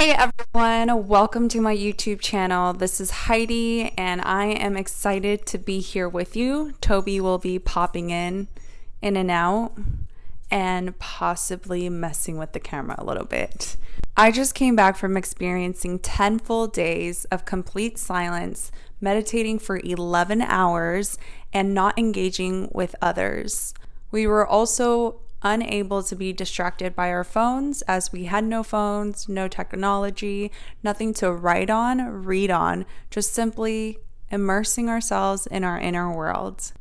Hey everyone, welcome to my YouTube channel. This is Heidi and I am excited to be here with you. Toby will be popping in and out and possibly messing with the camera a little bit. I just came back from experiencing 10 full days of complete silence, meditating for 11 hours, and not engaging with others. We were also unable to be distracted by our phones as we had no phones, no technology, nothing to write on, read on, just simply immersing ourselves in our inner world.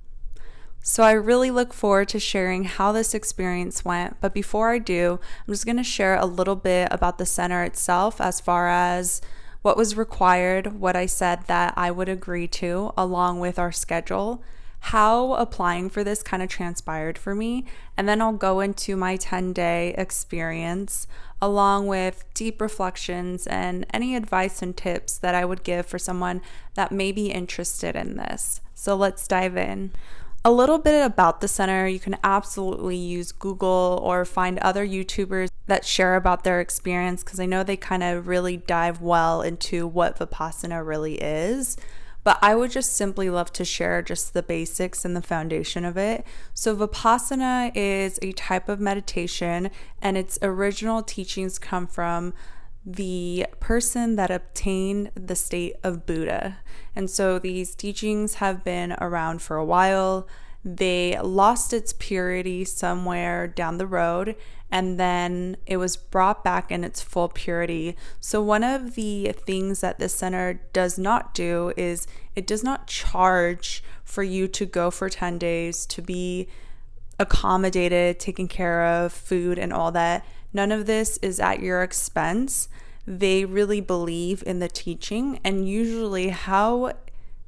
So I really look forward to sharing how this experience went, but before I do, I'm just going to share a little bit about the center itself as far as what was required, what I said that I would agree to, along with our schedule, how applying for this kind of transpired for me, and then I'll go into my 10-day experience along with deep reflections and any advice and tips that I would give for someone that may be interested in this. So let's dive in. A little bit about the center. You can absolutely use Google or find other YouTubers that share about their experience because I know they kind of really dive well into what Vipassana really is. But I would just simply love to share just the basics and the foundation of it. So Vipassana is a type of meditation, and its original teachings come from the person that obtained the state of Buddha. And so these teachings have been around for a while. They lost its purity somewhere down the road, and then it was brought back in its full purity. So one of the things that this center does not do is it does not charge for you to go for 10 days to be accommodated, taken care of, food and all that. None of this is at your expense. They really believe in the teaching, and usually how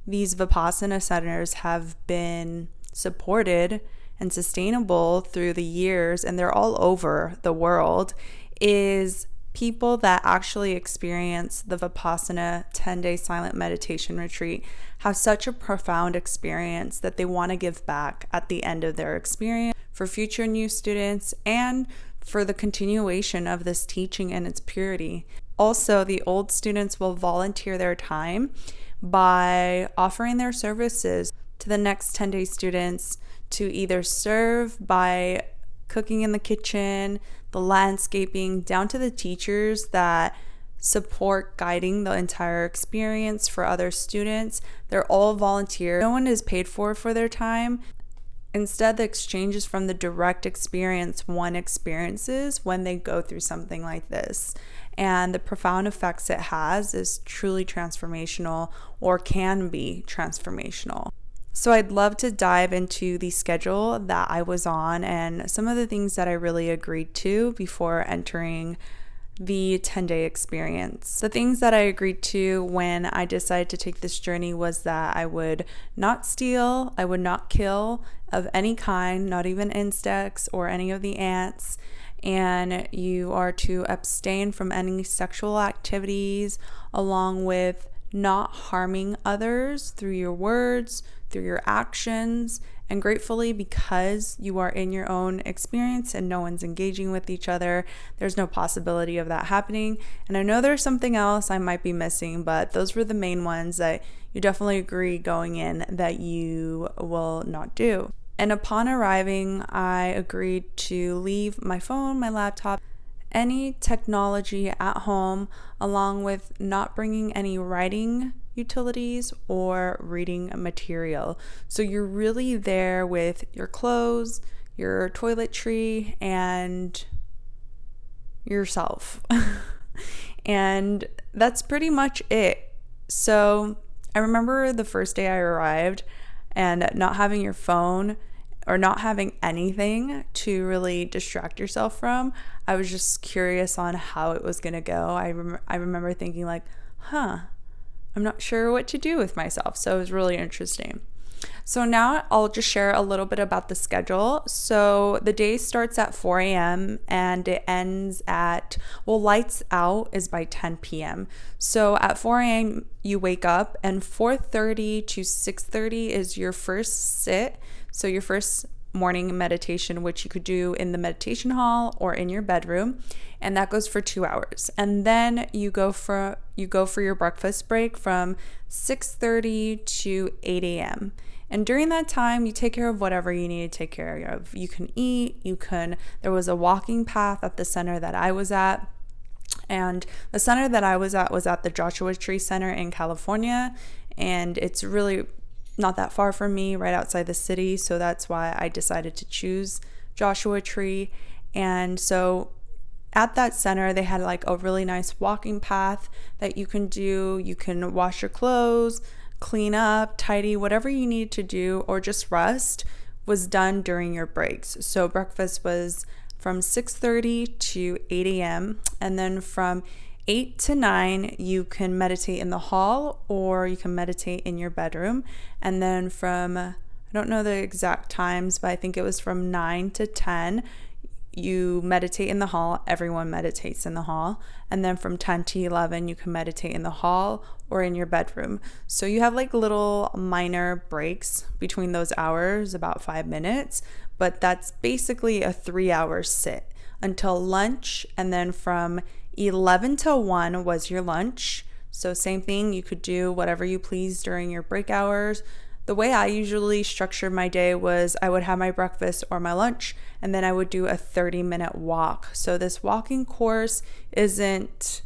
these Vipassana centers have been supported and sustainable through the years, and they're all over the world, is people that actually experience the Vipassana 10-day silent meditation retreat have such a profound experience that they want to give back at the end of their experience for future new students and for the continuation of this teaching and its purity. Also, the old students will volunteer their time by offering their services to the next 10-day students to either serve by cooking in the kitchen, the landscaping, down to the teachers that support guiding the entire experience for other students. They're all volunteer. No one is paid for their time. Instead, the exchange is from the direct experience one experiences when they go through something like this. And the profound effects it has is truly transformational, or can be transformational. So I'd love to dive into the schedule that I was on and some of the things that I really agreed to before entering the 10-day experience. The things that I agreed to when I decided to take this journey was that I would not steal, I would not kill of any kind, not even insects or any of the ants, and you are to abstain from any sexual activities, along with not harming others through your words, through your actions, and gratefully, because you are in your own experience and no one's engaging with each other, there's no possibility of that happening. And I know there's something else I might be missing, but those were the main ones that you definitely agree going in that you will not do. And upon arriving, I agreed to leave my phone, my laptop, any technology at home, along with not bringing any writing utilities or reading material. So you're really there with your clothes, your toiletry, and yourself. And that's pretty much it. So I remember the first day I arrived and not having your phone or not having anything to really distract yourself from. I was just curious on how it was going to go. I remember thinking like, I'm not sure what to do with myself. So it was really interesting. So now I'll just share a little bit about the schedule. So the day starts at 4 a.m. and it ends at, lights out is by 10 p.m. So at 4 a.m. you wake up, and 4:30 to 6:30 is your first sit. So your first morning meditation, which you could do in the meditation hall or in your bedroom, and that goes for 2 hours. And then you go for your breakfast break from 6:30 to 8 a.m. And during that time, you take care of whatever you need to take care of. You can eat, there was a walking path at the center that I was at. And the center that I was at the Joshua Tree Center in California. And it's really not that far from me, right outside the city. So that's why I decided to choose Joshua Tree. And so at that center, they had like a really nice walking path that you can do. You can wash your clothes, clean up, tidy, whatever you need to do, or just rest was done during your breaks. So breakfast was from 6:30 to 8 a.m. And then from 8 to 9, you can meditate in the hall or you can meditate in your bedroom. And then I don't know the exact times, but I think it was from 9 to 10, you meditate in the hall. Everyone meditates in the hall. And then from 10 to 11, you can meditate in the hall or in your bedroom. So you have like little minor breaks between those hours, about 5 minutes, but that's basically a 3-hour sit until lunch. And then from 11 to 1 was your lunch. So same thing, you could do whatever you please during your break hours. The way I usually structured my day was I would have my breakfast or my lunch, and then I would do a 30-minute walk. So this walking course isn't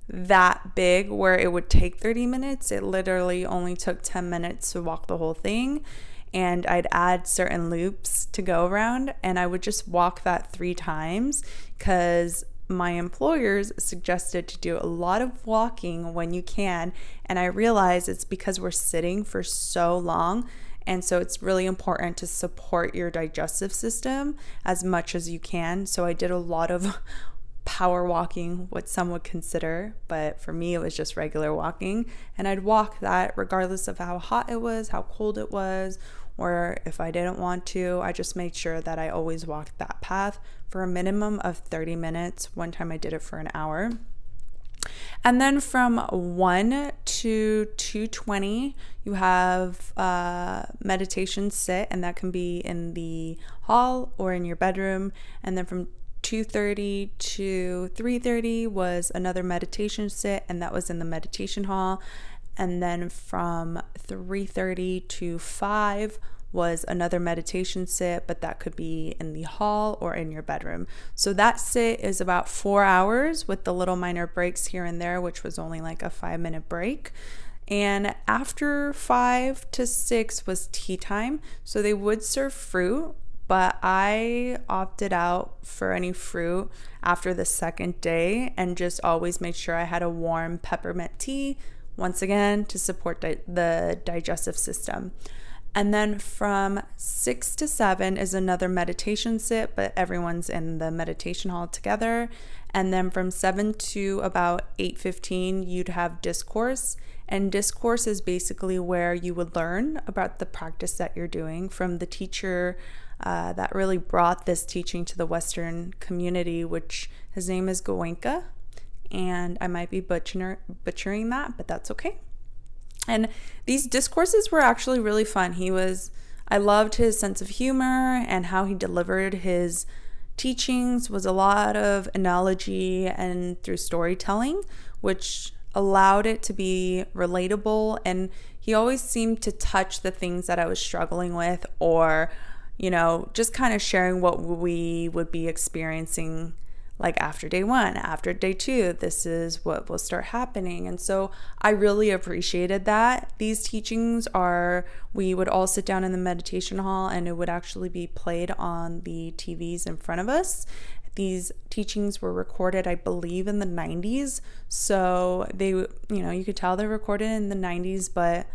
that big where it would take 30 minutes. It literally only took 10 minutes to walk the whole thing. And I'd add certain loops to go around, and I would just walk that 3 times because my employers suggested to do a lot of walking when you can. And I realize it's because we're sitting for so long. And so it's really important to support your digestive system as much as you can. So I did a lot of power walking, what some would consider, but for me, it was just regular walking. And I'd walk that regardless of how hot it was, how cold it was, or if I didn't want to, I just made sure that I always walked that path for a minimum of 30 minutes. One time I did it for an hour. And then from 1 to 2:20, you have meditation sit, and that can be in the hall or in your bedroom. And then from 2:30 to 3:30 was another meditation sit, and that was in the meditation hall. And then from 3:30 to 5 was another meditation sit, but that could be in the hall or in your bedroom. So that sit is about 4 hours with the little minor breaks here and there, which was only like a 5-minute break. And after 5 to 6 was tea time. So they would serve fruit, but I opted out for any fruit after the second day and just always made sure I had a warm peppermint tea, once again, to support the digestive system. And then from 6 to 7 is another meditation sit, but everyone's in the meditation hall together. And then from 7 to about 8:15, you'd have discourse. And discourse is basically where you would learn about the practice that you're doing from the teacher that really brought this teaching to the Western community, which his name is Goenka. And I might be butchering that, but that's okay. And these discourses were actually really fun. I loved his sense of humor, and how he delivered his teachings was a lot of analogy and through storytelling, which allowed it to be relatable. And he always seemed to touch the things that I was struggling with, or, just kind of sharing what we would be experiencing. Like after day 1, after day 2, this is what will start happening. And so I really appreciated that. These teachings we would all sit down in the meditation hall, and it would actually be played on the TVs in front of us. These teachings were recorded, I believe, in the 90s. So they, you could tell they're recorded in the 90s, but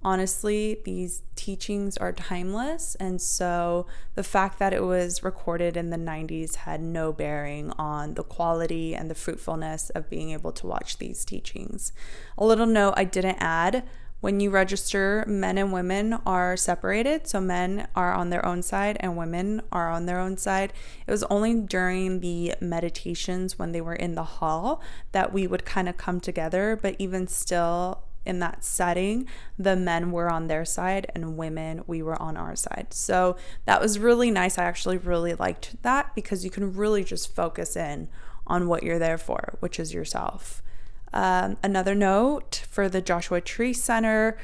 honestly, these teachings are timeless. And so the fact that it was recorded in the 90s had no bearing on the quality and the fruitfulness of being able to watch these teachings. A little note I didn't add: when you register, men and women are separated. So men are on their own side and women are on their own side. It was only during the meditations when they were in the hall that we would kind of come together. But even still, in that setting, the men were on their side and women, we were on our side. So that was really nice. I actually really liked that because you can really just focus in on what you're there for, which is yourself. Another note for the Joshua Tree Center,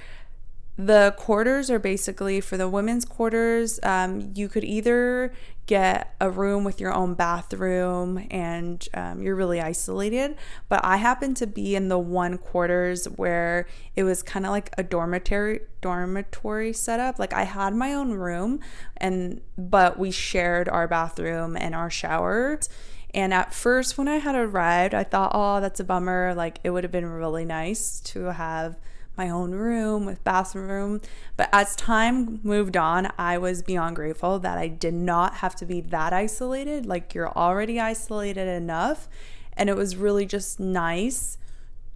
the quarters are basically for the women's quarters. You could either get a room with your own bathroom and you're really isolated. But I happened to be in the one quarters where it was kind of like a dormitory setup. Like I had my own room but we shared our bathroom and our shower. And at first when I had arrived, I thought, oh, that's a bummer. Like it would have been really nice to have my own room with bathroom. But as time moved on, I was beyond grateful that I did not have to be that isolated. Like you're already isolated enough. And it was really just nice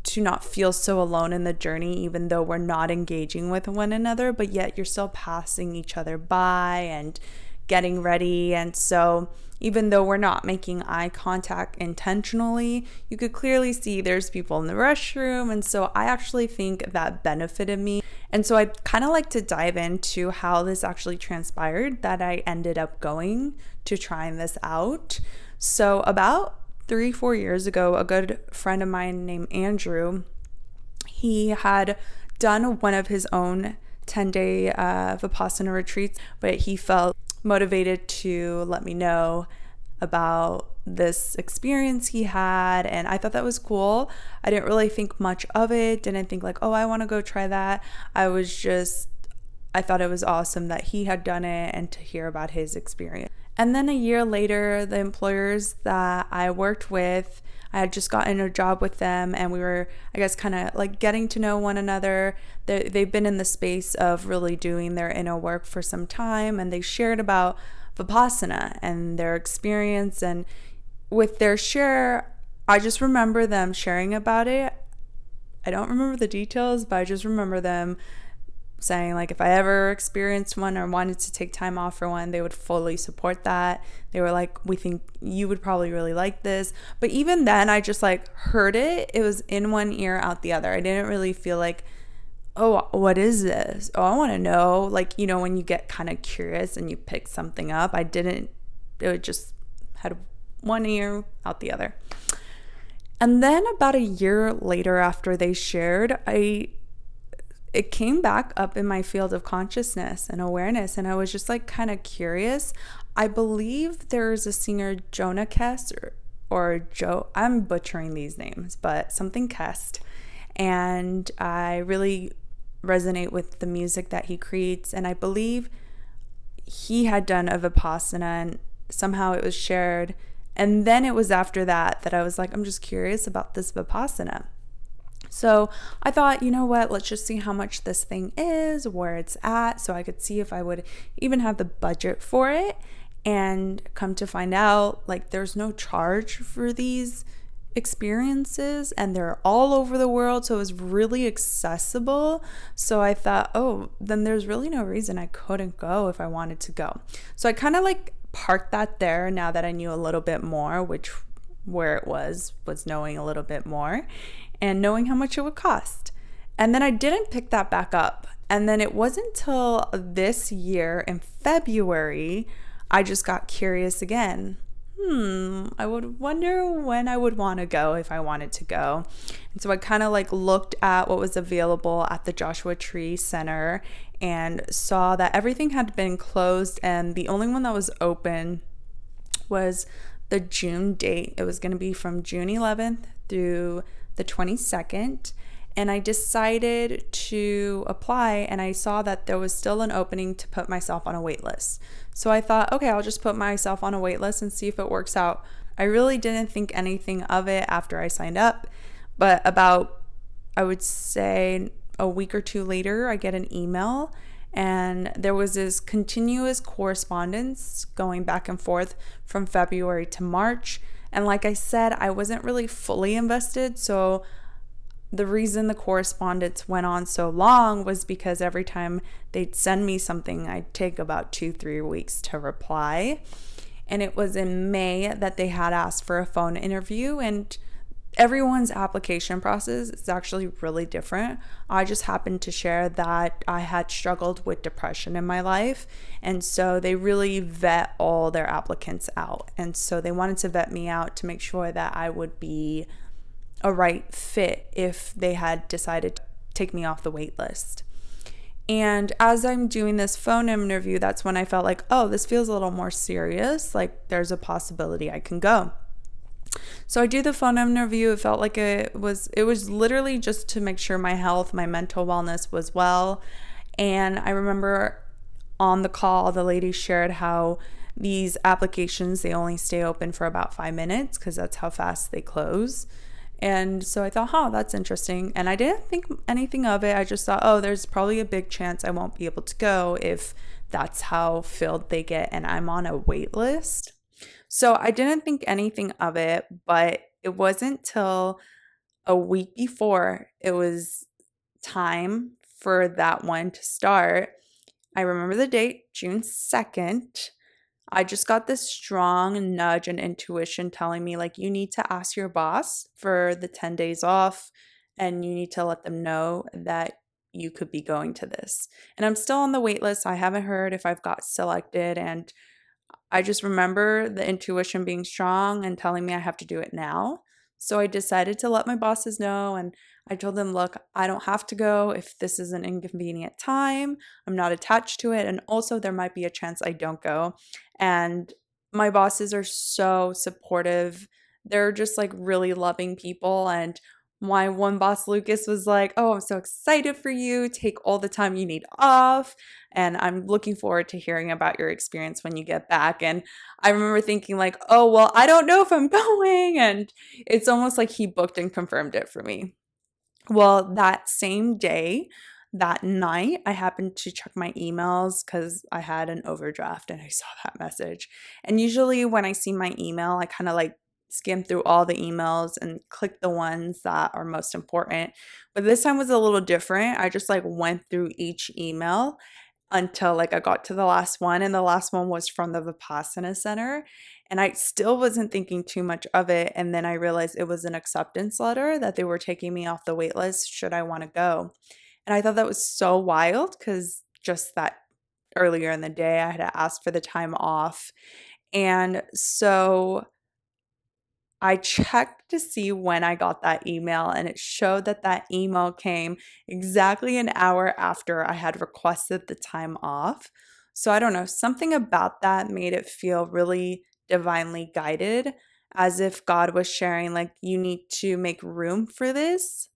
to not feel so alone in the journey, even though we're not engaging with one another, but yet you're still passing each other by and getting ready. And so even though we're not making eye contact intentionally, you could clearly see there's people in the restroom. And so I actually think that benefited me. And so I'd kind of like to dive into how this actually transpired, that I ended up going to trying this out. So about 3-4 years ago, a good friend of mine named Andrew, he had done one of his own 10-day Vipassana retreats, but he felt motivated to let me know about this experience he had, and I thought that was cool. I didn't really think much of it, didn't think like, oh, I want to go try that. I thought it was awesome that he had done it and to hear about his experience. And then a year later, the employers that I worked with, I had just gotten a job with them and we were, I guess, kind of like getting to know one another. They've been in the space of really doing their inner work for some time, and they shared about Vipassana and their experience. And with their share, I just remember them sharing about it. I don't remember the details, but I just remember them saying like if I ever experienced one or wanted to take time off for one, they would fully support that. They were like, we think you would probably really like this. But even then, I just like heard it. It was in one ear, out the other. I didn't really feel like, oh, what is this? Oh, I want to know. Like, you know, when you get kind of curious and you pick something up, it just had one ear, out the other. And then about a year later after they shared, it came back up in my field of consciousness and awareness, and I was just like kind of curious. I believe there's a singer, Jonah Kest, or Joe, I'm butchering these names, but something Kest, and I really resonate with the music that he creates, and I believe he had done a Vipassana and somehow it was shared, and then it was after that I was like, I'm just curious about this Vipassana. So I thought, you know what, let's just see how much this thing is, where it's at, so I could see if I would even have the budget for it. And come to find out, like, there's no charge for these experiences and they're all over the world, so it was really accessible. So I thought, oh, then there's really no reason I couldn't go if I wanted to go. So I kind of like parked that there now that I knew a little bit more, where it was knowing a little bit more and knowing how much it would cost. And then I didn't pick that back up. And then it wasn't until this year in February, I just got curious again. I would wonder when I would want to go if I wanted to go. And so I kind of like looked at what was available at the Joshua Tree Center and saw that everything had been closed and the only one that was open was the June date. It was going to be from June 11th through the 22nd. And I decided to apply, and I saw that there was still an opening to put myself on a wait list. So I thought, okay, I'll just put myself on a wait list and see if it works out. I really didn't think anything of it after I signed up, but about, I would say, a week or two later, I get an email, and there was this continuous correspondence going back and forth from February to March. And like I said, I wasn't really fully invested, so the reason the correspondence went on so long was because every time they'd send me something, I'd take about 2-3 weeks to reply. And it was in May that they had asked for a phone interview, and everyone's application process is actually really different. I just happened to share that I had struggled with depression in my life. And so they really vet all their applicants out. And so they wanted to vet me out to make sure that I would be a right fit if they had decided to take me off the wait list. And as I'm doing this phone interview, that's when I felt like, oh, this feels a little more serious. Like there's a possibility I can go. So I do the phone interview. It felt like it was literally just to make sure my health, my mental wellness was well. And I remember on the call, the lady shared how these applications, they only stay open for about 5 minutes because that's how fast they close. And so I thought, that's interesting. And I didn't think anything of it. I just thought, there's probably a big chance I won't be able to go if that's how filled they get and I'm on a wait list. So I didn't think anything of it, but it wasn't till a week before it was time for that one to start. I remember the date, June 2nd. I just got this strong nudge and intuition telling me, like, you need to ask your boss for the 10 days off and you need to let them know that you could be going to this. And I'm still on the wait list. I haven't heard if I've got selected, and I just remember the intuition being strong and telling me I have to do it now. So I decided to let my bosses know, and I told them, look, I don't have to go if this is an inconvenient time. I'm not attached to it. And also, there might be a chance I don't go. And my bosses are so supportive. They're just like really loving people. And my one boss, Lucas, was like, oh, I'm so excited for you. Take all the time you need off. And I'm looking forward to hearing about your experience when you get back. And I remember thinking, like, oh, well, I don't know if I'm going. And it's almost like he booked and confirmed it for me. Well, that same day, that night, I happened to check my emails because I had an overdraft and I saw that message. And usually when I see my email, I kind of like skim through all the emails and click the ones that are most important. But this time was a little different. I just like went through each email until like I got to the last one, and the last one was from the Vipassana Center, and I still wasn't thinking too much of it. And then I realized it was an acceptance letter that they were taking me off the wait list should I want to go. And I thought that was so wild because just that earlier in the day I had asked for the time off. And so I checked to see when I got that email, and it showed that that email came exactly an hour after I had requested the time off. So I don't know, something about that made it feel really divinely guided, as if God was sharing, like, you need to make room for this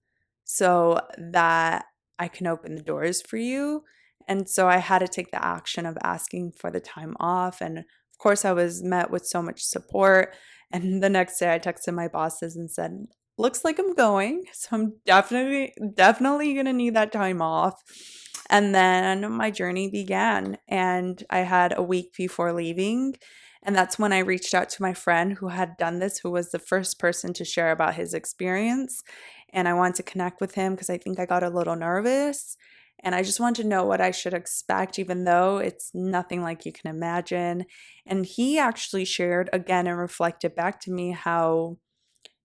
so that I can open the doors for you. And so I had to take the action of asking for the time off. And of course, I was met with so much support. And the next day I texted my bosses and said, looks like I'm going. So I'm definitely going to need that time off. And then my journey began, and I had a week before leaving. And that's when I reached out to my friend who had done this, who was the first person to share about his experience. And I wanted to connect with him because I think I got a little nervous. And I just wanted to know what I should expect, even though it's nothing like you can imagine. And he actually shared again and reflected back to me how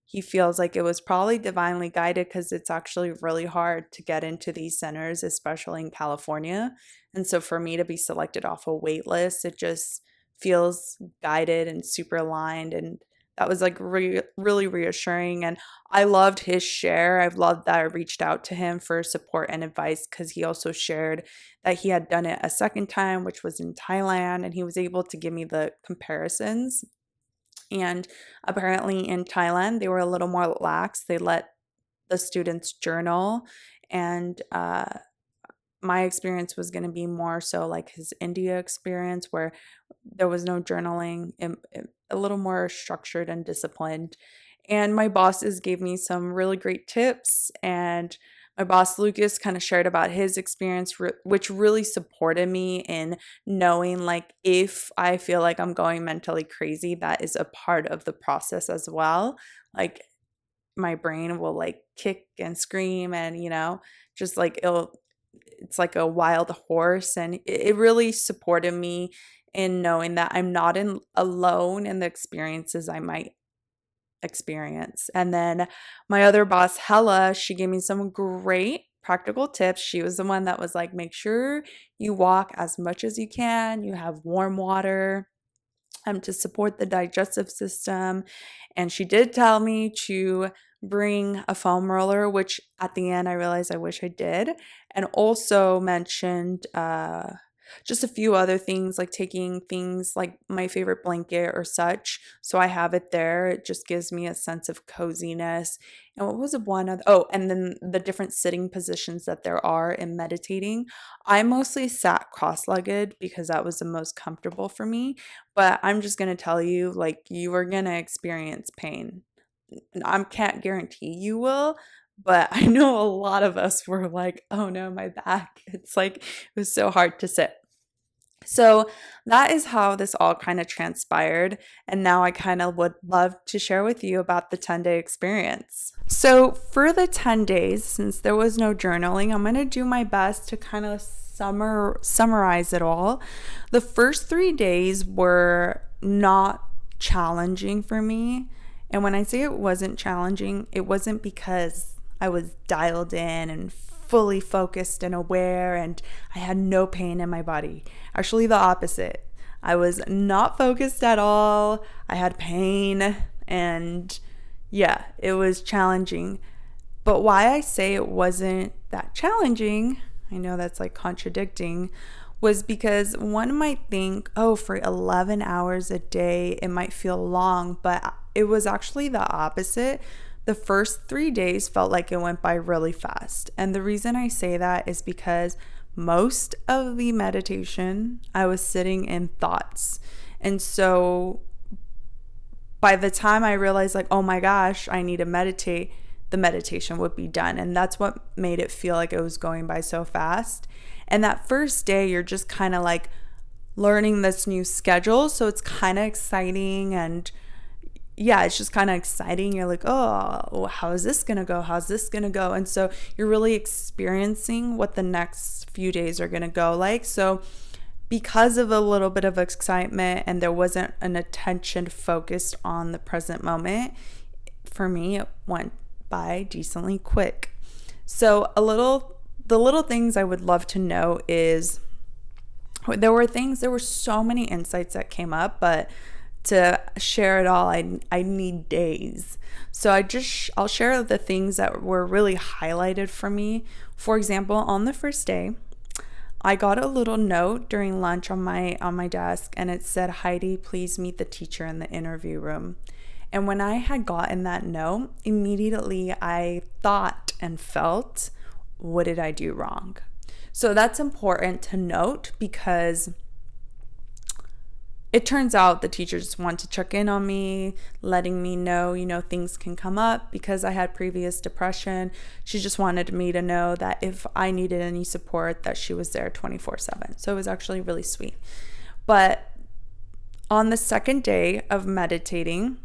he feels like it was probably divinely guided because it's actually really hard to get into these centers, especially in California. And so for me to be selected off a wait list, it just feels guided and super aligned. And that was like really reassuring. And I loved his share. I've loved that I reached out to him for support and advice because he also shared that he had done it a second time, which was in Thailand, and he was able to give me the comparisons. And apparently in Thailand, they were a little more lax. They let the students journal, and my experience was going to be more so like his India experience, where there was no journaling, a little more structured and disciplined. And my bosses gave me some really great tips, and my boss Lucas kind of shared about his experience, which really supported me in knowing, like, if I feel like I'm going mentally crazy, that is a part of the process as well. Like, my brain will like kick and scream, and just like it's like a wild horse. And it really supported me in knowing that I'm not alone in the experiences I might experience. And then my other boss, Hella, she gave me some great practical tips. She was the one that was like, make sure you walk as much as you can, you have warm water to support the digestive system. And she did tell me to bring a foam roller, which at the end I realized I wish I did. And also mentioned just a few other things, like taking things like my favorite blanket or such. So I have it there. It just gives me a sense of coziness. And what was one other? Oh, and then the different sitting positions that there are in meditating. I mostly sat cross-legged because that was the most comfortable for me. But I'm just going to tell you, like, you are going to experience pain. I can't guarantee you will, but I know a lot of us were like, oh no, my back. It's like, it was so hard to sit. So that is how this all kind of transpired. And now I kind of would love to share with you about the 10-day experience. So for the 10 days, since there was no journaling, I'm going to do my best to kind of summarize it all. The first 3 days were not challenging for me. And when I say it wasn't challenging, it wasn't because I was dialed in and fully focused and aware and I had no pain in my body. Actually, the opposite. I was not focused at all. I had pain and yeah, it was challenging. But why I say it wasn't that challenging, I know that's like contradicting, was because one might think, oh, for 11 hours a day, it might feel long, but it was actually the opposite. The first 3 days felt like it went by really fast. And the reason I say that is because most of the meditation, I was sitting in thoughts. And so by the time I realized, like, oh my gosh, I need to meditate, the meditation would be done. And that's what made it feel like it was going by so fast. And that first day, you're just kind of like learning this new schedule. So it's kind of exciting. And yeah, it's just kind of exciting. You're like, oh, how is this going to go? How's this going to go? And so you're really experiencing what the next few days are going to go like. So because of a little bit of excitement and there wasn't an attention focused on the present moment, for me, it went by decently quick. So the little things I would love to know is there were so many insights that came up, but to share it all, I need days. So I'll share the things that were really highlighted for me. For example, on the first day, I got a little note during lunch on my desk, and it said, Heidi, please meet the teacher in the interview room. And when I had gotten that note, immediately I thought and felt, what did I do wrong? So that's important to note because it turns out the teacher just wanted to check in on me, letting me know, things can come up because I had previous depression. She just wanted me to know that if I needed any support, that she was there 24/7. So it was actually really sweet. But on the second day of meditating,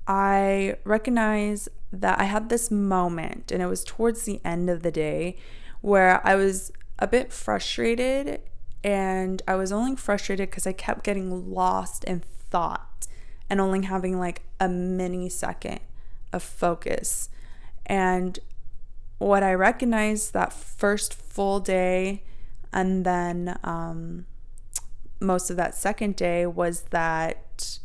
I recognized that I had this moment, and it was towards the end of the day, where I was a bit frustrated. And I was only frustrated because I kept getting lost in thought and only having like a mini second of focus. And what I recognized that first full day and then most of that second day was that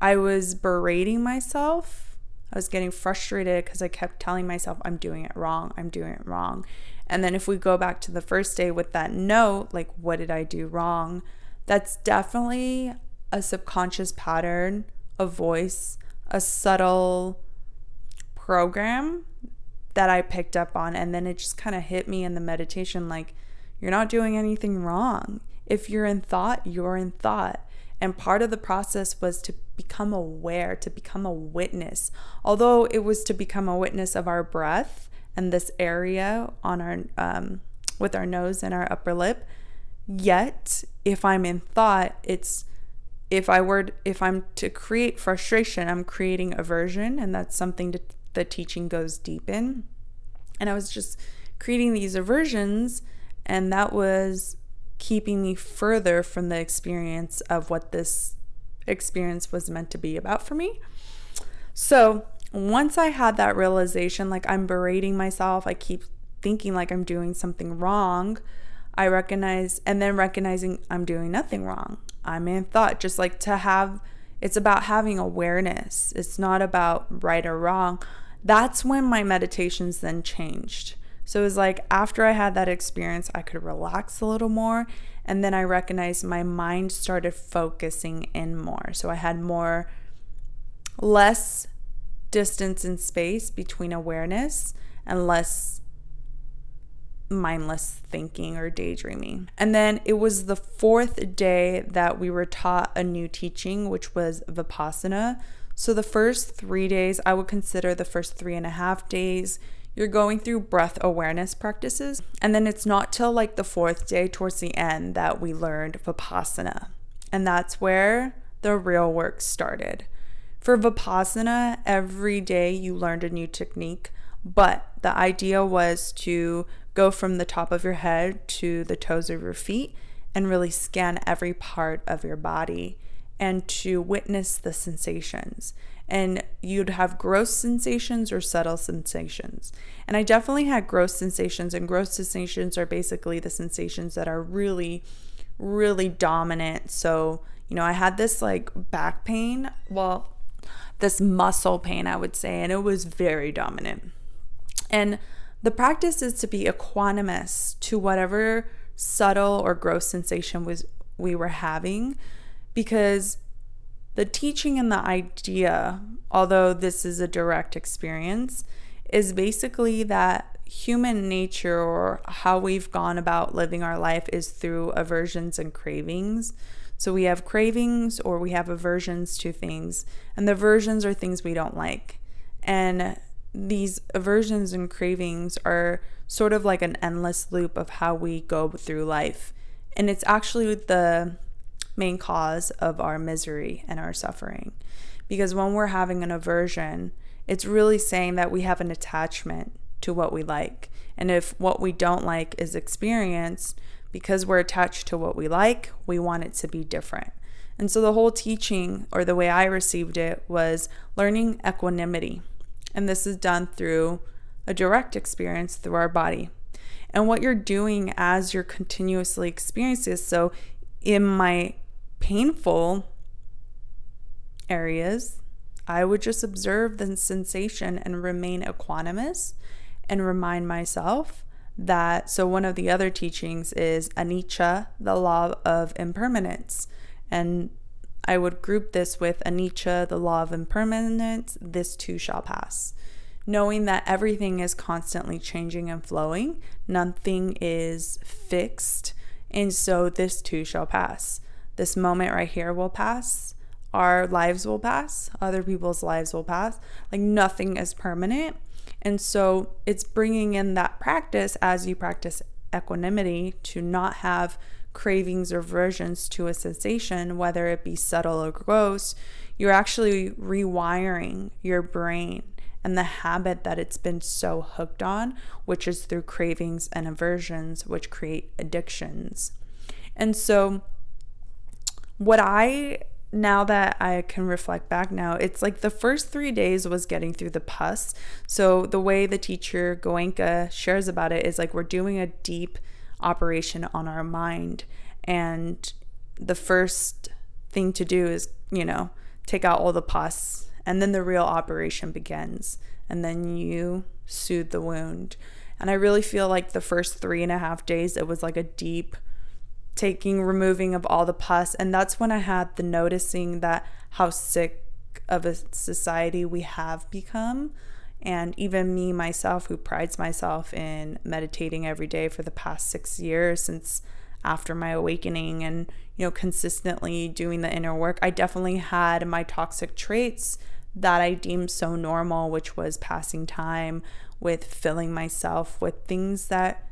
I was berating myself. I was getting frustrated because I kept telling myself, I'm doing it wrong. I'm doing it wrong. And then if we go back to the first day with that note, like, what did I do wrong? That's definitely a subconscious pattern, a voice, a subtle program that I picked up on. And then it just kind of hit me in the meditation, like, you're not doing anything wrong. If you're in thought, you're in thought. And part of the process was to become aware, to become a witness. Although it was to become a witness of our breath, and this area on our with our nose and our upper lip. Yet, if I'm in thought, if I'm to create frustration, I'm creating aversion, and that's something that the teaching goes deep in. And I was just creating these aversions, and that was keeping me further from the experience of what this experience was meant to be about for me. So once I had that realization, like I'm berating myself, I keep thinking like I'm doing something wrong, I recognize, and then recognizing I'm doing nothing wrong. I'm in thought, just like to have, it's about having awareness. It's not about right or wrong. That's when my meditations then changed. So it was like after I had that experience, I could relax a little more. And then I recognized my mind started focusing in more. So I had less distance and space between awareness and less mindless thinking or daydreaming. And then it was the fourth day that we were taught a new teaching, which was Vipassana. So the first 3 days, I would consider the first 3.5 days, you're going through breath awareness practices. And then it's not till like the fourth day towards the end that we learned Vipassana. And that's where the real work started. For Vipassana, every day you learned a new technique, but the idea was to go from the top of your head to the toes of your feet and really scan every part of your body and to witness the sensations. And you'd have gross sensations or subtle sensations. And I definitely had gross sensations, and gross sensations are basically the sensations that are really, really dominant. So, I had this like back pain, this muscle pain, I would say, and it was very dominant. And the practice is to be equanimous to whatever subtle or gross sensation we were having, because the teaching and the idea, although this is a direct experience, is basically that human nature or how we've gone about living our life is through aversions and cravings. So we have cravings or we have aversions to things, and the aversions are things we don't like. And these aversions and cravings are sort of like an endless loop of how we go through life. And it's actually the main cause of our misery and our suffering. Because when we're having an aversion, it's really saying that we have an attachment to what we like. And if what we don't like is experienced, because we're attached to what we like, we want it to be different. And so the whole teaching, or the way I received it, was learning equanimity. And this is done through a direct experience through our body. And what you're doing as you're continuously experiencing this, so in my painful areas, I would just observe the sensation and remain equanimous and remind myself that, so one of the other teachings is anicca, the law of impermanence. And I would group this with anicca, the law of impermanence, this too shall pass. Knowing that everything is constantly changing and flowing, nothing is fixed, and so this too shall pass. This moment right here will pass. Our lives will pass. Other people's lives will pass. Like nothing is permanent. And so it's bringing in that practice as you practice equanimity to not have cravings or aversions to a sensation, whether it be subtle or gross. You're actually rewiring your brain and the habit that it's been so hooked on, which is through cravings and aversions, which create addictions. And so now that I can reflect back now, it's like the first 3 days was getting through the pus. So the way the teacher Goenka shares about it is like we're doing a deep operation on our mind. And the first thing to do is, take out all the pus. And then the real operation begins. And then you soothe the wound. And I really feel like the first 3.5 days, it was like a deep removing of all the pus. And that's when I had the noticing that how sick of a society we have become. And even me, myself, who prides myself in meditating every day for the past 6 years since after my awakening and, consistently doing the inner work, I definitely had my toxic traits that I deemed so normal, which was passing time with filling myself with things that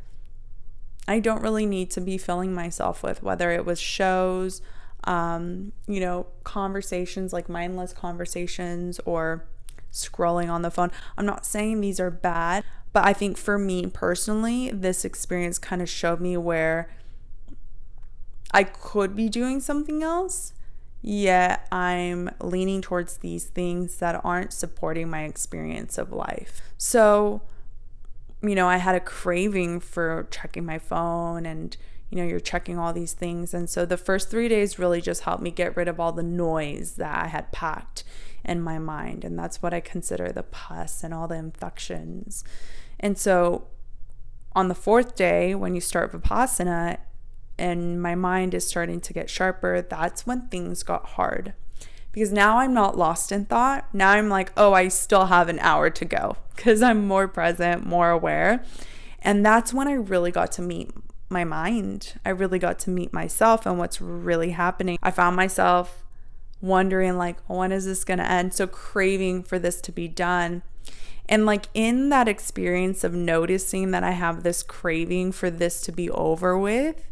I don't really need to be filling myself with, whether it was shows, conversations like mindless conversations or scrolling on the phone. I'm not saying these are bad, but I think for me personally, this experience kind of showed me where I could be doing something else, yet I'm leaning towards these things that aren't supporting my experience of life. So, I had a craving for checking my phone, and you're checking all these things. And so the first 3 days really just helped me get rid of all the noise that I had packed in my mind. And that's what I consider the pus and all the infections. And so on the 4th day, when you start Vipassana and my mind is starting to get sharper, that's when things got hard. Because now I'm not lost in thought. Now I'm like, oh, I still have an hour to go, because I'm more present, more aware. And that's when I really got to meet my mind. I really got to meet myself and what's really happening. I found myself wondering, like, when is this going to end? So craving for this to be done. And like in that experience of noticing that I have this craving for this to be over with,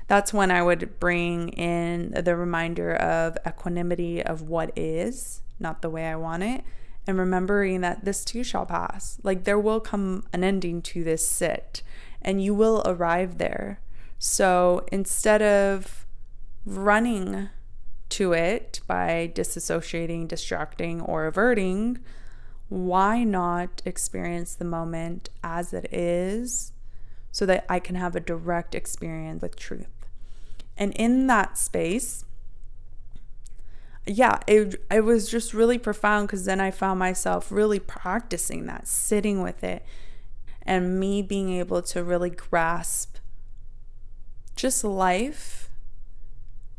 that's when I would bring in the reminder of equanimity of what is, not the way I want it, and remembering that this too shall pass. Like there will come an ending to this sit, and you will arrive there. So instead of running to it by disassociating, distracting, or averting, why not experience the moment as it is so that I can have a direct experience with truth? And in that space, it was just really profound, because then I found myself really practicing that, sitting with it, and me being able to really grasp just life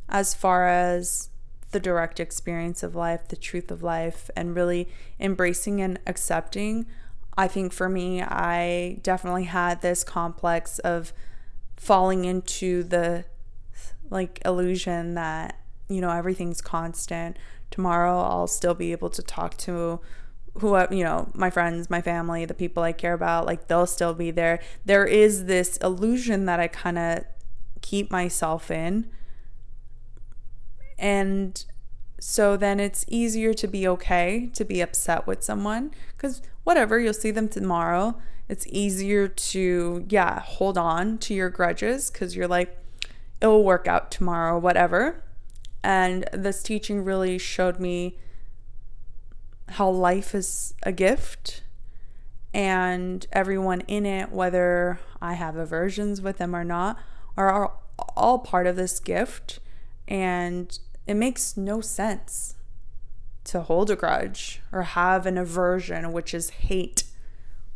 as far as the direct experience of life, the truth of life, and really embracing and accepting. I think for me, I definitely had this complex of falling into the illusion that, everything's constant. Tomorrow I'll still be able to talk to my friends, my family, the people I care about, like they'll still be there. There is this illusion that I kind of keep myself in. And so then it's easier to be okay, to be upset with someone, because whatever, you'll see them tomorrow. It's easier to, hold on to your grudges, because you're like, it'll work out tomorrow, whatever. And this teaching really showed me how life is a gift, and everyone in it, whether I have aversions with them or not, are all part of this gift. And it makes no sense to hold a grudge or have an aversion, which is hate,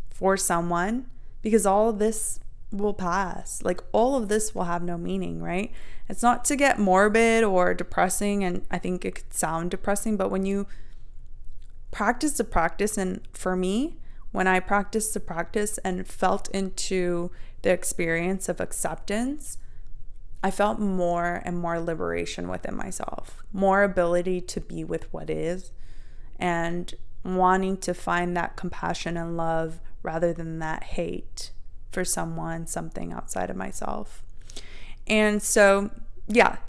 for someone, because all of this will pass. Like all of this will have no meaning, right? It's not to get morbid or depressing, and I think it could sound depressing, but when you practice the practice, and for me, when I practiced the practice and felt into the experience of acceptance, I felt more and more liberation within myself, more ability to be with what is, and wanting to find that compassion and love rather than that hate for someone, something outside of myself. And so,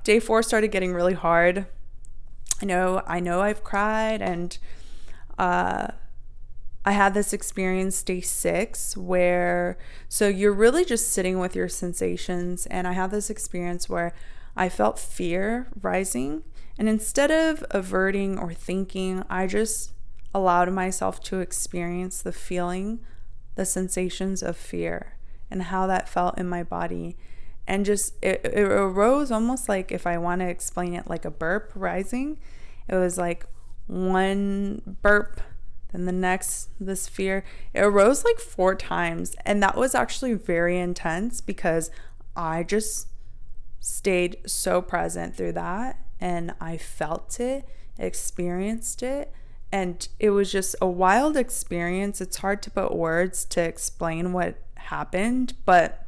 day 4 started getting really hard. I know I've cried, and I had this experience day 6 where, so you're really just sitting with your sensations. And I had this experience where I felt fear rising. And instead of averting or thinking, I just allowed myself to experience the feeling, the sensations of fear, and how that felt in my body. And just, it arose almost like, if I want to explain it, like a burp rising. It was like one burp, then the next, this fear. It arose like 4 times. And that was actually very intense, because I just stayed so present through that. And I felt it, experienced it. And it was just a wild experience. It's hard to put words to explain what happened, but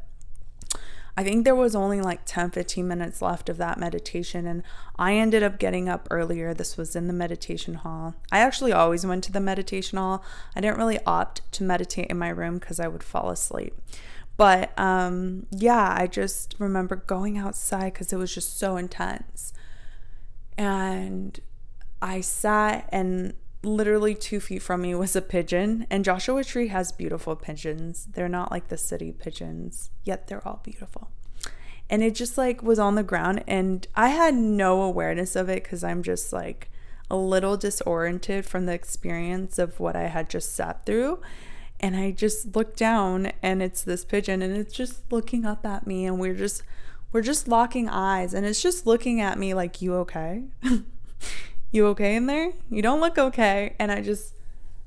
I think there was only like 10-15 minutes left of that meditation, and I ended up getting up earlier. This was in the meditation hall. I actually always went to the meditation hall. I didn't really opt to meditate in my room because I would fall asleep. But I just remember going outside because it was just so intense. And I sat, and literally 2 feet from me was a pigeon, and Joshua Tree has beautiful pigeons. They're not like the city pigeons, yet they're all beautiful. and it just like was on the ground, and I had no awareness of it because I'm just like a little disoriented from the experience of what I had just sat through. And I just looked down, and it's this pigeon, and it's just looking up at me, and we're just locking eyes, and it's just looking at me like, you okay? You okay in there? You don't look okay. And I just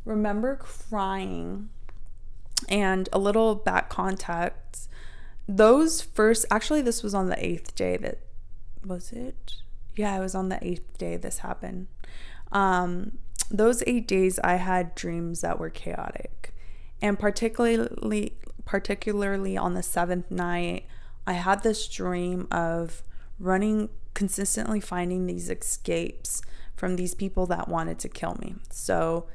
remember crying. And a little back context, actually this was on the 8th day that, was it? Yeah, it was on the 8th day this happened. Those 8 days I had dreams that were chaotic. And particularly on the 7th night, I had this dream of consistently finding these escapes from these people that wanted to kill me. So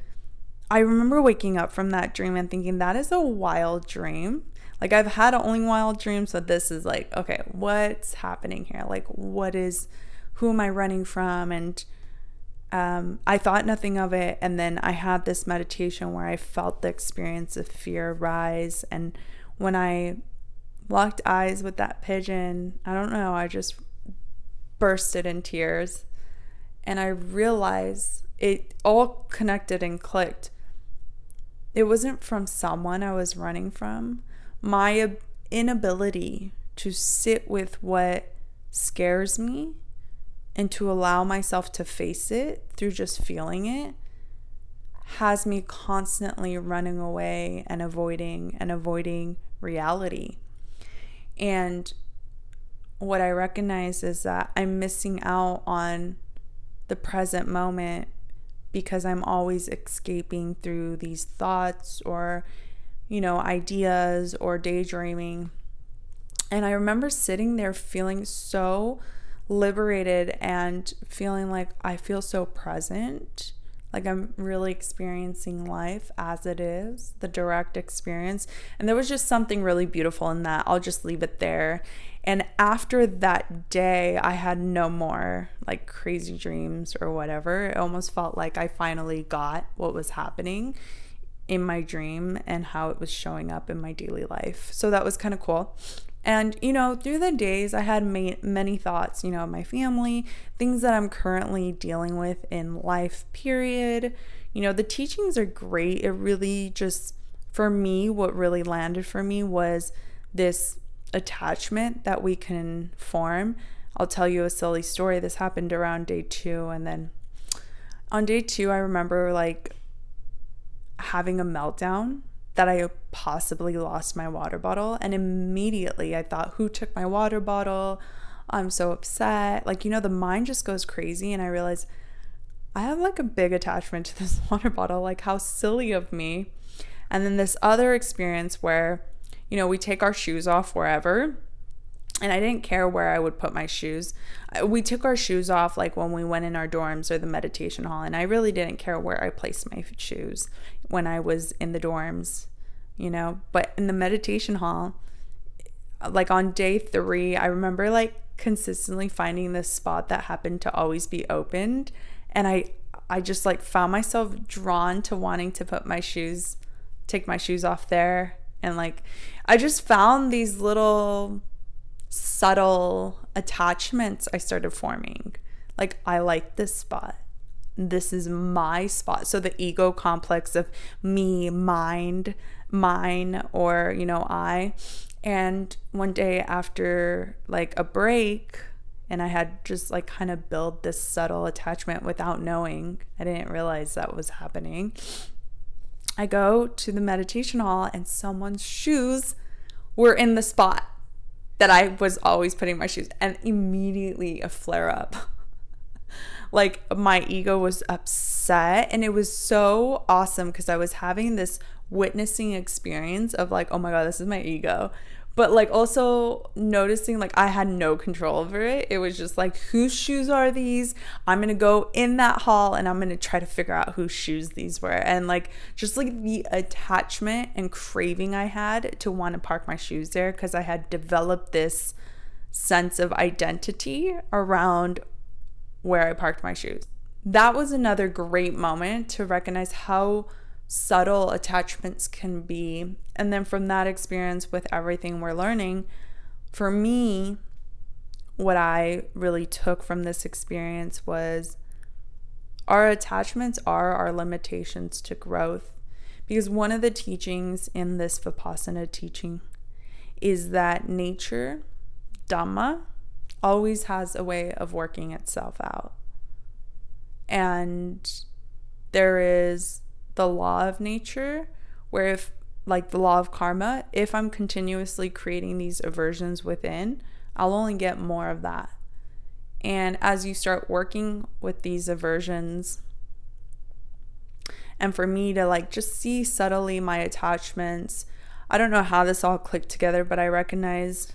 I remember waking up from that dream and thinking, that is a wild dream. Like, I've had only wild dreams, but this is like, okay, what's happening here? Like, who am I running from? And I thought nothing of it. And then I had this meditation where I felt the experience of fear rise. And when I locked eyes with that pigeon, I don't know, I just bursted in tears. And I realized it all connected and clicked. It wasn't from someone I was running from. My inability to sit with what scares me and to allow myself to face it through just feeling it has me constantly running away and avoiding reality. And what I recognize is that I'm missing out on the present moment because I'm always escaping through these thoughts or, ideas or daydreaming. And I remember sitting there feeling so liberated and feeling like I feel so present, like I'm really experiencing life as it is, the direct experience. And there was just something really beautiful in that. I'll just leave it there. And after that day, I had no more like crazy dreams or whatever. It almost felt like I finally got what was happening in my dream and how it was showing up in my daily life. So that was kind of cool. And, through the days, I had many thoughts, my family, things that I'm currently dealing with in life, period. The teachings are great. It really just, for me, what really landed for me was this attachment that we can form. I'll tell you a silly story. This happened around day 2. And then on day 2, I remember like having a meltdown that I possibly lost my water bottle. And immediately I thought, who took my water bottle? I'm so upset. Like, the mind just goes crazy. And I realized I have like a big attachment to this water bottle. Like, how silly of me. And then this other experience where, we take our shoes off wherever. And I didn't care where I would put my shoes. We took our shoes off like when we went in our dorms or the meditation hall. And I really didn't care where I placed my shoes when I was in the dorms, But in the meditation hall, like on day 3, I remember like consistently finding this spot that happened to always be opened. And I just like found myself drawn to wanting to take my shoes off there. And like, I just found these little subtle attachments I started forming. Like, I like this spot. This is my spot. So the ego complex of me, mine, or, I. And one day after like a break, and I had just like kind of build this subtle attachment without knowing, I didn't realize that was happening. I go to the meditation hall and someone's shoes were in the spot that I was always putting my shoes, and immediately a flare up. Like, my ego was upset, and it was so awesome because I was having this witnessing experience of like, oh my God, this is my ego. But like also noticing like I had no control over it. It was just like, whose shoes are these? I'm going to go in that hall and I'm going to try to figure out whose shoes these were. And like, just like the attachment and craving I had to want to park my shoes there because I had developed this sense of identity around where I parked my shoes. That was another great moment to recognize how subtle attachments can be. And then from that experience with everything we're learning, for me, what I really took from this experience was our attachments are our limitations to growth. Because one of the teachings in this Vipassana teaching is that nature, Dhamma, always has a way of working itself out. And there is the law of nature, where if, like the law of karma, if I'm continuously creating these aversions within, I'll only get more of that. And as you start working with these aversions, and for me to like just see subtly my attachments, I don't know how this all clicked together, but I recognize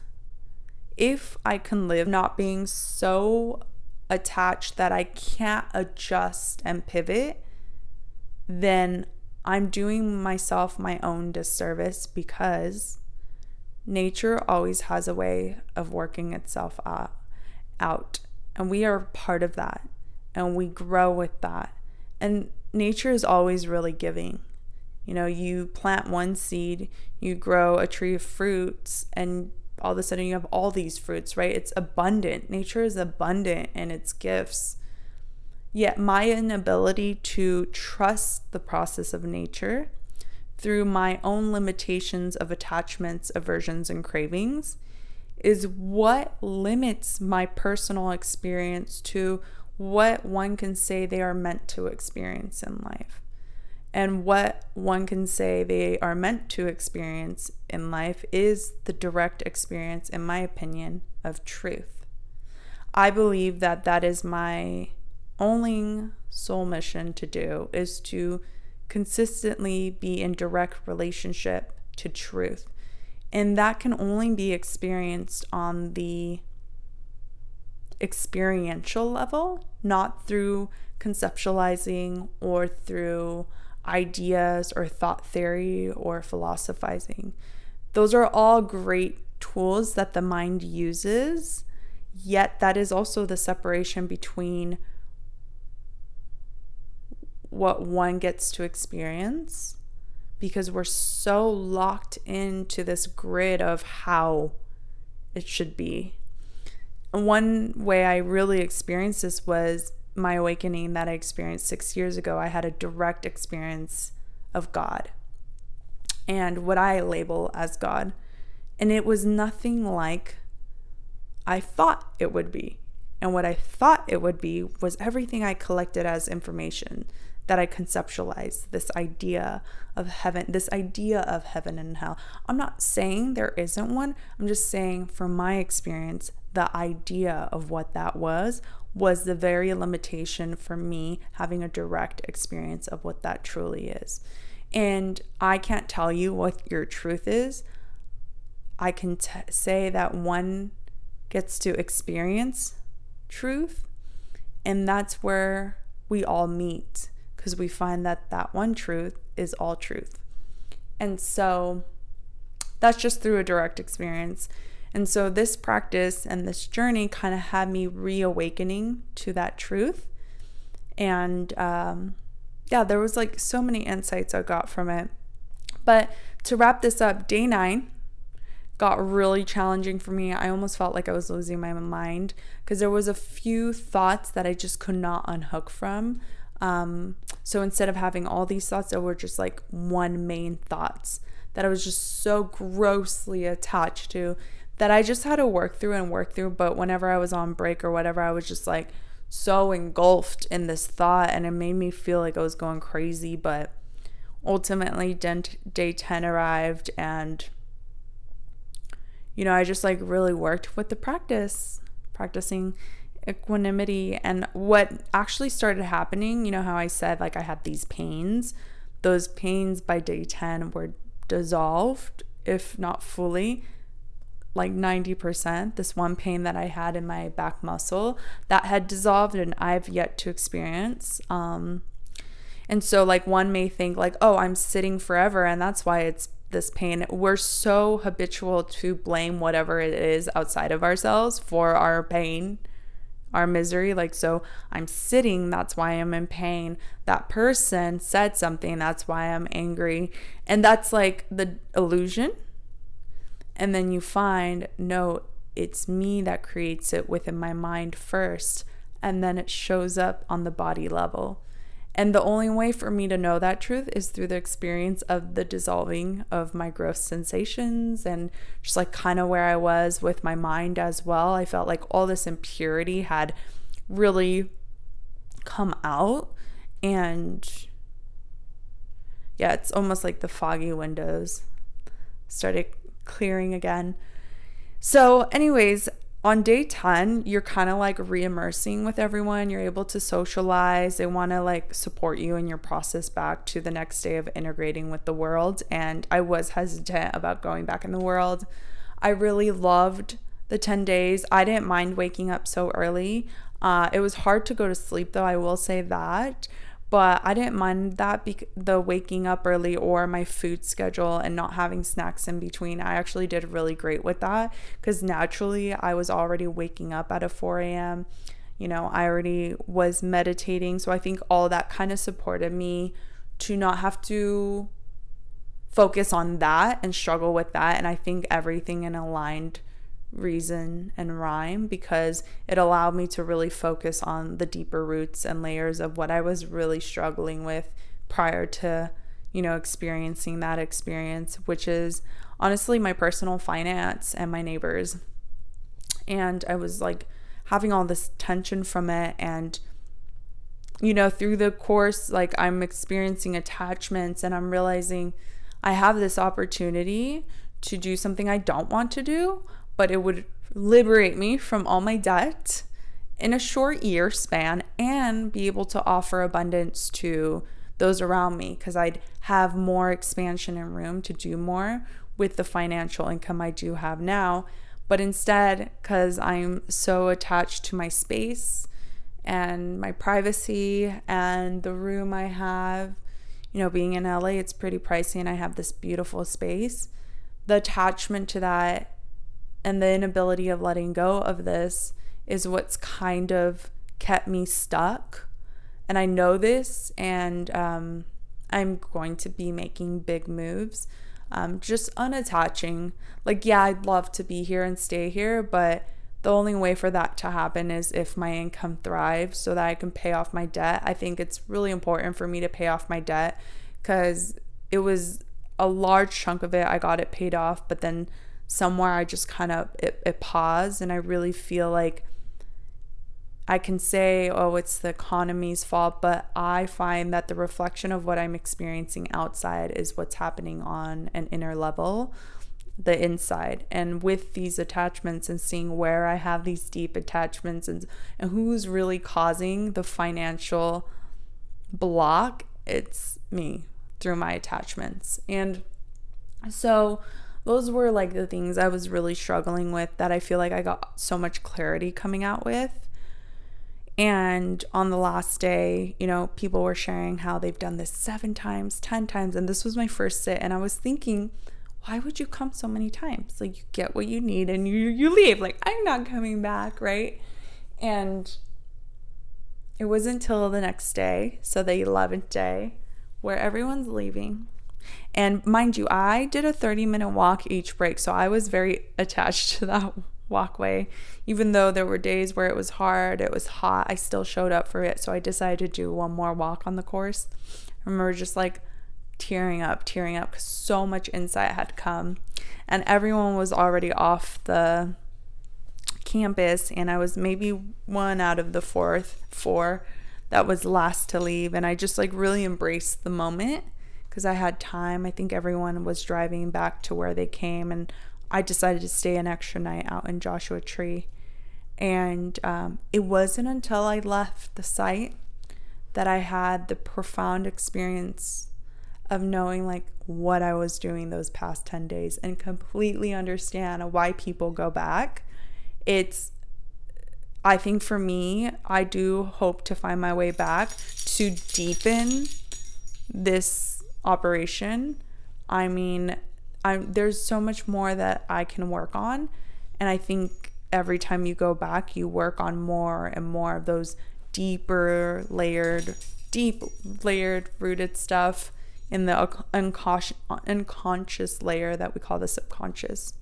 if I can live not being so attached that I can't adjust and pivot, then I'm doing myself my own disservice, because nature always has a way of working itself out. And we are part of that. And we grow with that. And nature is always really giving. You know, you plant one seed, you grow a tree of fruits, and all of a sudden you have all these fruits, right? It's abundant. Nature is abundant in its gifts. Yet my inability to trust the process of nature through my own limitations of attachments, aversions, and cravings is what limits my personal experience to what one can say they are meant to experience in life. And what one can say they are meant to experience in life is the direct experience, in my opinion, of truth. I believe that that is my only soul mission to do, is to consistently be in direct relationship to truth. And that can only be experienced on the experiential level, not through conceptualizing or through ideas or thought theory or philosophizing. Those are all great tools that the mind uses, yet that is also the separation between what one gets to experience, because we're so locked into this grid of how it should be. And one way I really experienced this was my awakening that I experienced 6 years ago. I had a direct experience of God and what I label as God. And it was nothing like I thought it would be. And what I thought it would be was everything I collected as information that I conceptualized, this idea of heaven and hell. I'm not saying there isn't one. I'm just saying from my experience, the idea of what that was the very limitation for me having a direct experience of what that truly is. And I can't tell you what your truth is. I can say that one gets to experience truth, and that's where we all meet, because we find that that one truth is all truth. And so that's just through a direct experience. And so this practice and this journey kind of had me reawakening to that truth. And there was like so many insights I got from it. But to wrap this up, day 9 got really challenging for me. I almost felt like I was losing my mind, because there was a few thoughts that I just could not unhook from. So instead of having all these thoughts, there were just like one main thoughts that I was just so grossly attached to that I just had to work through. But whenever I was on break or whatever, I was just like so engulfed in this thought, and it made me feel like I was going crazy. But ultimately day 10 arrived, and I just like really worked with the practicing equanimity. And what actually started happening, how I said like I had these pains, those pains by day 10 were dissolved, if not fully, like 90%. This one pain that I had in my back muscle, that had dissolved, and I've yet to experience. And so like one may think like, oh, I'm sitting forever and that's why it's this pain. We're so habitual to blame whatever it is outside of ourselves for our pain, our misery. Like, so I'm sitting, that's why I'm in pain. That person said something, that's why I'm angry. And that's like the illusion. And then you find, no, it's me that creates it within my mind first, and then it shows up on the body level. And the only way for me to know that truth is through the experience of the dissolving of my gross sensations, and just like kind of where I was with my mind as well. I felt like all this impurity had really come out, and yeah, it's almost like the foggy windows started clearing again. So anyways, on day 10, you're kind of like re-immersing with everyone. You're able to socialize. They want to like support you in your process back to the next day of integrating with the world. And I was hesitant about going back in the world. I really loved the 10 days. I didn't mind waking up so early. It was hard to go to sleep though, I will say that. But I didn't mind that, the waking up early or my food schedule and not having snacks in between. I actually did really great with that because naturally I was already waking up at a 4 a.m. I already was meditating. So I think all that kind of supported me to not have to focus on that and struggle with that. And I think everything in aligned reason and rhyme, because it allowed me to really focus on the deeper roots and layers of what I was really struggling with prior to, experiencing that experience, which is honestly my personal finance and my neighbors. And I was like having all this tension from it. And, through the course, like I'm experiencing attachments and I'm realizing I have this opportunity to do something I don't want to do, but it would liberate me from all my debt in a short year span and be able to offer abundance to those around me, because I'd have more expansion and room to do more with the financial income I do have now. But instead, because I'm so attached to my space and my privacy and the room I have, being in LA, it's pretty pricey and I have this beautiful space. The attachment to that and the inability of letting go of this is what's kind of kept me stuck. And I know this, and I'm going to be making big moves, just unattaching. Like, yeah, I'd love to be here and stay here, but the only way for that to happen is if my income thrives so that I can pay off my debt. I think it's really important for me to pay off my debt because it was a large chunk of it. I got it paid off, but then somewhere I just kind of, it paused, and I really feel like I can say, oh, it's the economy's fault, but I find that the reflection of what I'm experiencing outside is what's happening on an inner level, the inside. And with these attachments and seeing where I have these deep attachments and who's really causing the financial block, it's me through my attachments. And so those were like the things I was really struggling with that I feel like I got so much clarity coming out with. And on the last day, people were sharing how they've done this 7 times, 10 times. And this was my first sit. And I was thinking, why would you come so many times? Like, you get what you need and you leave. Like, I'm not coming back, right? And it wasn't until the next day, so the 11th day, where everyone's leaving. And mind you, I did a 30-minute walk each break, so I was very attached to that walkway. Even though there were days where it was hard, it was hot, I still showed up for it. So I decided to do one more walk on the course. I remember just like tearing up because so much insight had come, and everyone was already off the campus, and I was maybe one out of the four that was last to leave. And I just like really embraced the moment because I had time. I think everyone was driving back to where they came, and I decided to stay an extra night out in Joshua Tree. And it wasn't until I left the site that I had the profound experience of knowing like what I was doing those past 10 days and completely understand why people go back. I think for me, I do hope to find my way back to deepen this operation. I mean, there's so much more that I can work on. And I think every time you go back, you work on more and more of those deep layered, rooted stuff in the unconscious layer that we call the subconscious.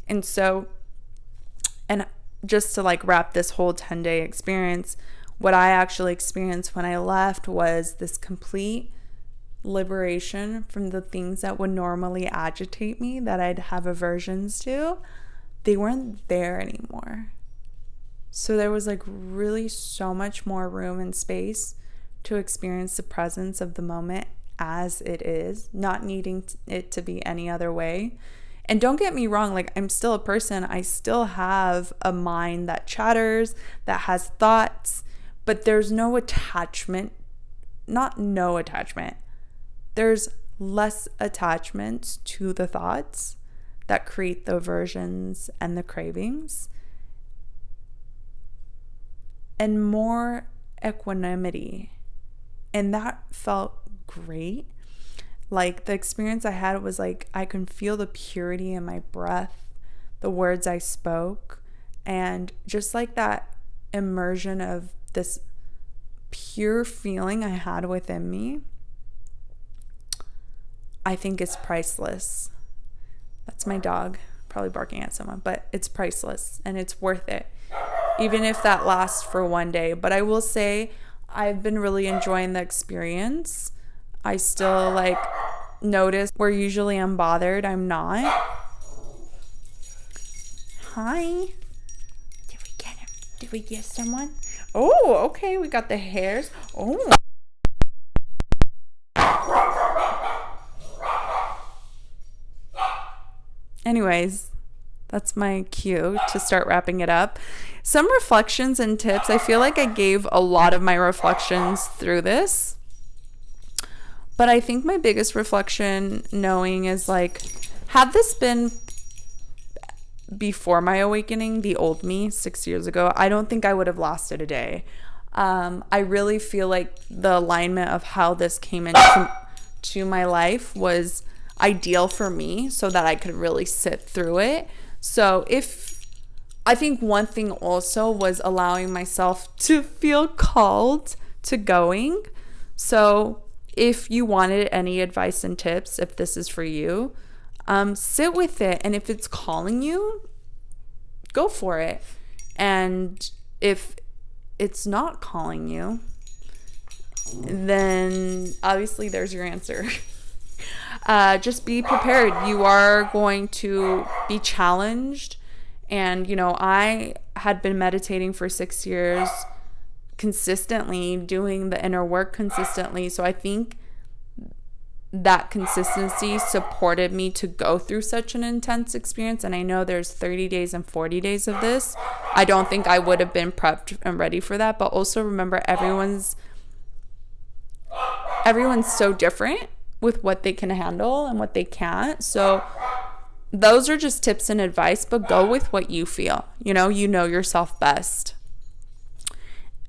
And so And just to like wrap this whole 10-day experience, what I actually experienced when I left was this complete liberation from the things that would normally agitate me, that I'd have aversions to. They weren't there anymore. So there was like really so much more room and space to experience the presence of the moment as it is, not needing it to be any other way. And don't get me wrong, like I'm still a person. I still have a mind that chatters, that has thoughts, but there's no attachment, not no attachment. There's less attachment to the thoughts that create the aversions and the cravings, and more equanimity. And that felt great. Like the experience I had was like I can feel the purity in my breath, the words I spoke, and just like that immersion of this pure feeling I had within me, I think is priceless. That's my dog probably barking at someone, but it's priceless and it's worth it, even if that lasts for one day. But I will say I've been really enjoying the experience. I still like notice where usually I'm bothered, I'm not. Hi. Did we get him? Did we get someone? Oh, okay, we got the hairs. Oh. Anyways, that's my cue to start wrapping it up. Some reflections and tips. I feel like I gave a lot of my reflections through this. But I think my biggest reflection knowing is like, had this been before my awakening, the old me 6 years ago, I don't think I would have lasted a day. I really feel like the alignment of how this came into my life was ideal for me so that I could really sit through it. So I think one thing also was allowing myself to feel called to going. So if you wanted any advice and tips, if this is for you, sit with it. And if it's calling you, go for it. And if it's not calling you, then obviously there's your answer. Just be prepared. You are going to be challenged. And, you know, I had been meditating for 6 years consistently, doing the inner work consistently. So I think that consistency supported me to go through such an intense experience. And I know there's 30 days and 40 days of this. I don't think I would have been prepped and ready for that. But also remember, everyone's so different with what they can handle and what they can't. So those are just tips and advice, but go with what you feel. You know yourself best.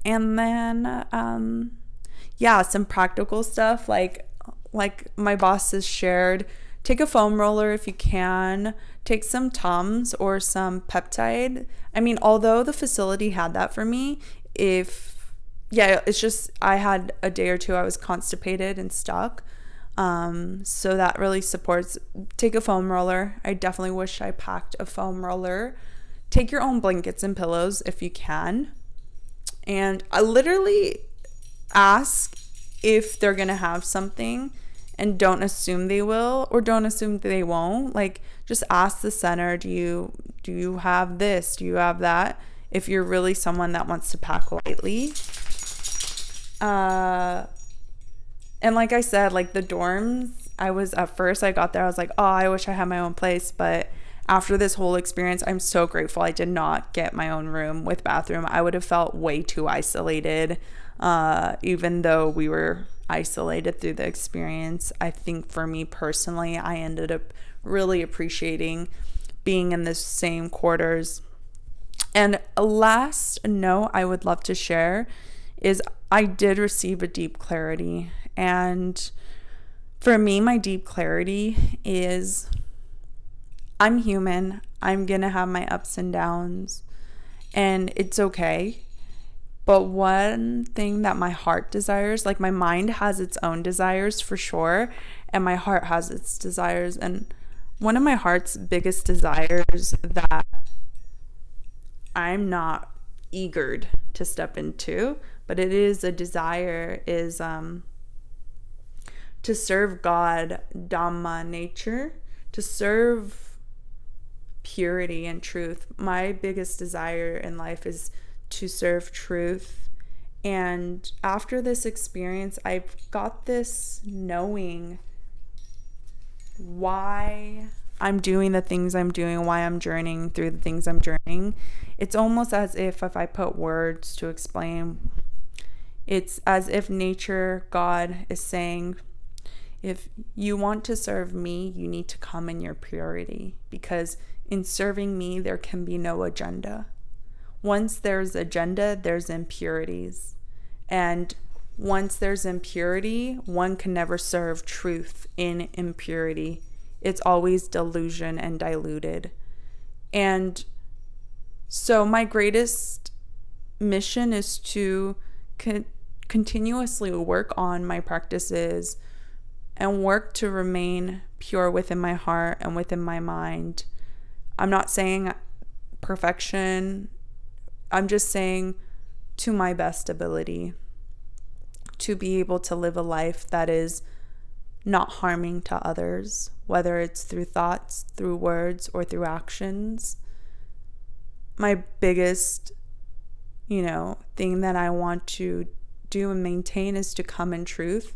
And then, some practical stuff like my boss has shared, take a foam roller if you can, take some Tums or some peptide. I mean, although the facility had that for me, it's just, I had a day or two I was constipated and stuck. So that really supports. Take a foam roller. I definitely wish I packed a foam roller. Take your own blankets and pillows if you can. And I literally ask if they're going to have something, and don't assume they will or don't assume they won't. Like, just ask the center, do you have this? Do you have that? If you're really someone that wants to pack lightly. And like I said, like the dorms, at first I got there, I was like, oh, I wish I had my own place. But after this whole experience, I'm so grateful I did not get my own room with bathroom. I would have felt way too isolated, even though we were isolated through the experience. I think for me personally, I ended up really appreciating being in the same quarters. And a last note I would love to share is I did receive a deep clarity. And for me, my deep clarity is I'm human. I'm going to have my ups and downs, and it's okay. But one thing that my heart desires, like my mind has its own desires for sure, and my heart has its desires. And one of my heart's biggest desires that I'm not eager to step into, but it is a desire, is to serve God, Dhamma, nature, to serve purity and truth. My biggest desire in life is to serve truth. And after this experience, I've got this knowing why I'm doing the things I'm doing, why I'm journeying through the things I'm journeying. It's almost as if I put words to explain, it's as if nature, God is saying, if you want to serve me, you need to come in your purity, because in serving me, there can be no agenda. Once there's agenda, there's impurities. And once there's impurity, one can never serve truth in impurity. It's always delusion and diluted. And so my greatest mission is to continuously work on my practices and work to remain pure within my heart and within my mind. I'm not saying perfection. I'm just saying to my best ability, to be able to live a life that is not harming to others, whether it's through thoughts, through words, or through actions. My biggest, thing that I want to do and maintain is to come in truth,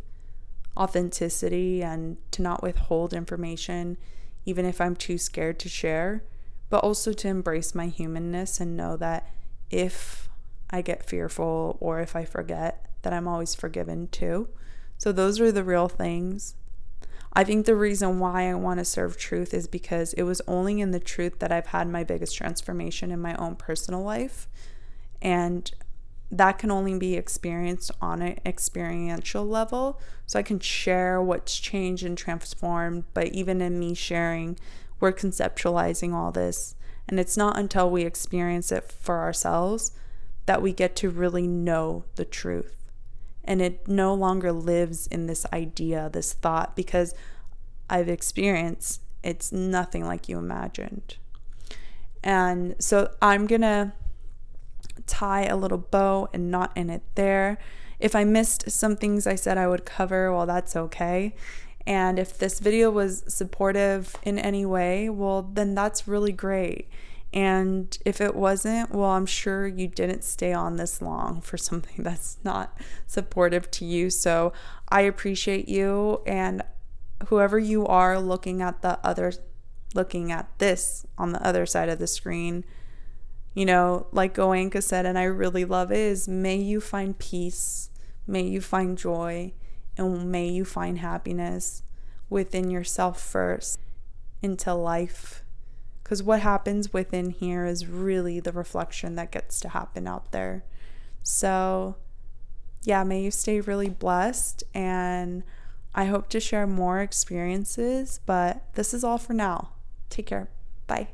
authenticity, and to not withhold information, even if I'm too scared to share, but also to embrace my humanness and know that if I get fearful or if I forget, that I'm always forgiven too. So those are the real things. I think the reason why I want to serve truth is because it was only in the truth that I've had my biggest transformation in my own personal life. And that can only be experienced on an experiential level. So I can share what's changed and transformed, but even in me sharing, we're conceptualizing all this. And it's not until we experience it for ourselves that we get to really know the truth. And it no longer lives in this idea, this thought, because I've experienced it's nothing like you imagined. And so I'm going to tie a little bow and knot in it there. If I missed some things I said I would cover, well, that's okay. And if this video was supportive in any way, well, then that's really great. And if it wasn't, well, I'm sure you didn't stay on this long for something that's not supportive to you. So I appreciate you, and whoever you are looking at this on the other side of the screen, like Goenka said, and I really love it, is may you find peace, may you find joy, and may you find happiness within yourself first into life. Because what happens within here is really the reflection that gets to happen out there. So, yeah, may you stay really blessed. And I hope to share more experiences. But this is all for now. Take care. Bye.